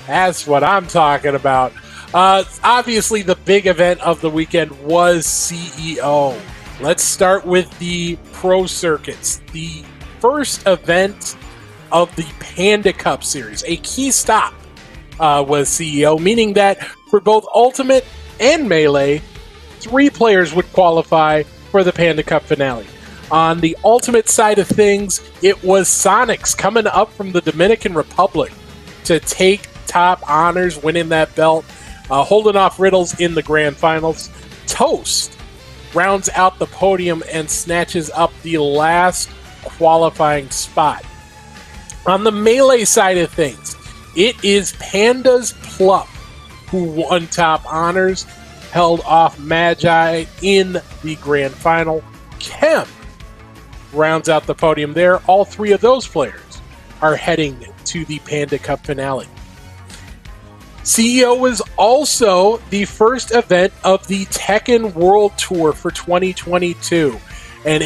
That's what I'm talking about. Obviously, the big event of the weekend was CEO. Let's start with the pro circuits. The first event of the Panda Cup Series, a key stop, was CEO, meaning that for both Ultimate and Melee, 3 players would qualify for the Panda Cup finale. On the Ultimate side of things, it was Sonics coming up from the Dominican Republic to take top honors, winning that belt, holding off Riddles in the grand finals. Toast rounds out the podium and snatches up the last qualifying spot. On the Melee side of things, it is Panda's Plup who won top honors, held off Magi in the grand final. Kem rounds out the podium there. All 3 of those players are heading to the Panda Cup finale. CEO was also the first event of the Tekken World Tour for 2022. And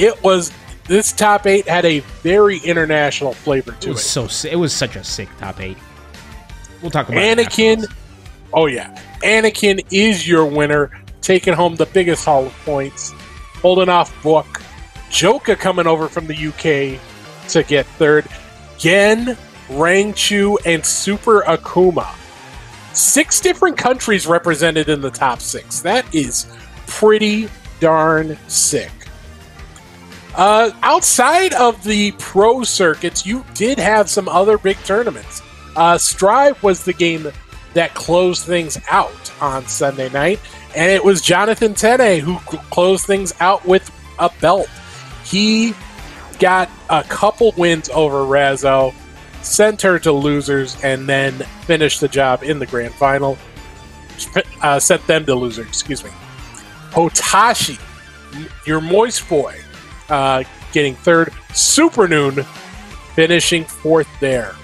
this top 8 had a very international flavor to it. It was such a sick top 8. We'll talk about Anakin. Oh, yeah. Anakin is your winner, taking home the biggest haul of points, holding off Book. Joka coming over from the UK to get third. Gen, Rangchu, and Super Akuma. 6 different countries represented in the top 6. That is pretty darn sick. Outside of the pro circuits, you did have some other big tournaments. Strive was the game that closed things out on Sunday night, and it was Jonathan Tene who closed things out with a belt. He got a couple wins over Razzo, sent her to losers, and then finished the job in the grand final. Sent them to loser, excuse me. Hotashi, your moist boy, getting third. Super Noon finishing 4th there.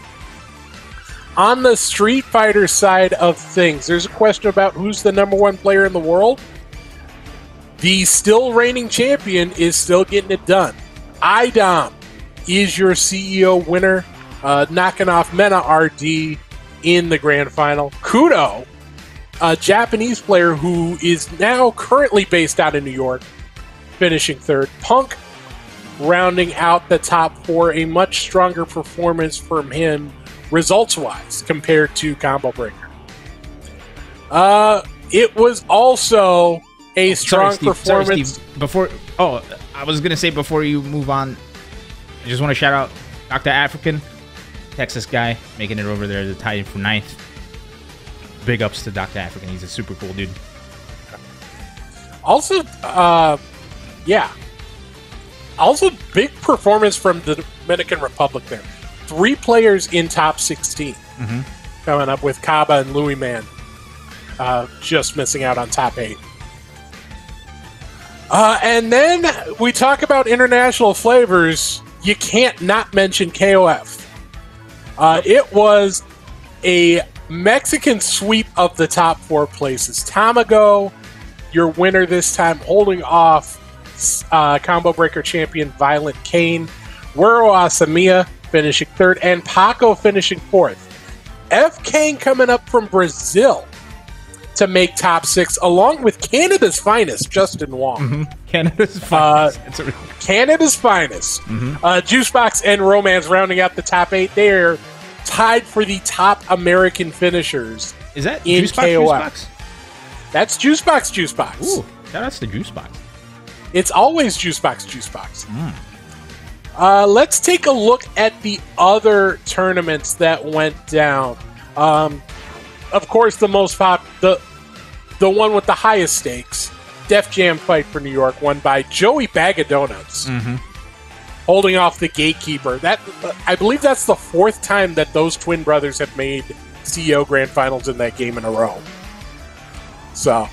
On the Street Fighter side of things, there's a question about who's the number 1 player in the world. The still reigning champion is still getting it done. IDOM is your CEO winner, knocking off Mena RD in the grand final. Kudo, a Japanese player who is now currently based out in New York, finishing 3rd. Punk rounding out the top 4, a much stronger performance from him results-wise compared to Combo Breaker. It was also a strong performance. Steve, I was going to say before you move on, I just want to shout out Dr. African, Texas guy, making it over there to tie in for 9th. Big ups to Dr. African. He's a super cool dude. Also, Also, big performance from the Dominican Republic there. 3 players in top 16 coming up with Kaba and Louis Man. Just missing out on top 8. And then we talk about international flavors. You can't not mention KOF. It was a Mexican sweep of the top 4 places. Tamago, your winner this time, holding off Combo Breaker champion Violent Kane. Wuro Asamiya finishing 3rd, and Paco finishing 4th. F. Kane coming up from Brazil to make top 6, along with Canada's finest, Justin Wong. Canada's finest. Canada's finest. Juicebox and Romance rounding out the top 8. They're tied for the top American finishers. Is that in KOF? Juicebox? That's Juicebox. Ooh, shout outs to Juicebox. It's always Juicebox. Let's take a look at the other tournaments that went down. Of course, the most the one with the highest stakes, Def Jam Fight for New York, won by Joey Bag of Donuts, holding off the Gatekeeper. That I believe that's the 4th time that those twin brothers have made CEO Grand Finals in that game in a row. So,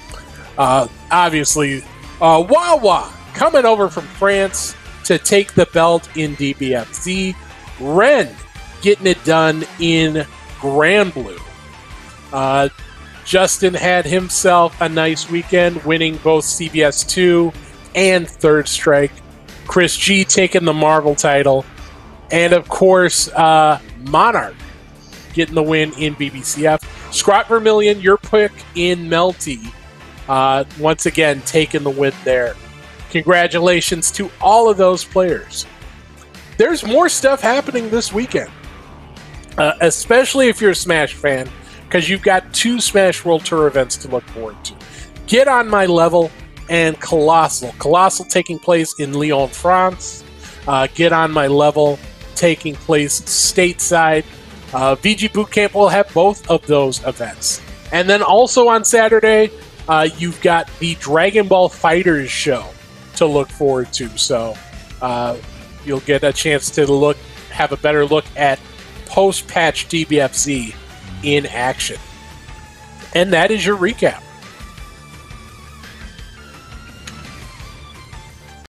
obviously, Wawa coming over from France to take the belt in DBFZ. Ren getting it done in Grand Blue. Justin had himself a nice weekend, winning both CBS 2 and Third Strike. Chris G taking the Marvel title. And, of course, Monarch getting the win in BBCF. Scrot Vermillion, your pick in Melty, once again taking the win there. Congratulations to all of those players. There's more stuff happening this weekend, especially if you're a Smash fan, because you've got 2 Smash World Tour events to look forward to. Get on My Level and Colossal. Colossal taking place in Lyon, France. Get on My Level taking place stateside. VG Bootcamp will have both of those events. And then also on Saturday, you've got the Dragon Ball FighterZ show to look forward to. So you'll get a chance to have a better look at post-patch DBFZ in action. And that is your recap.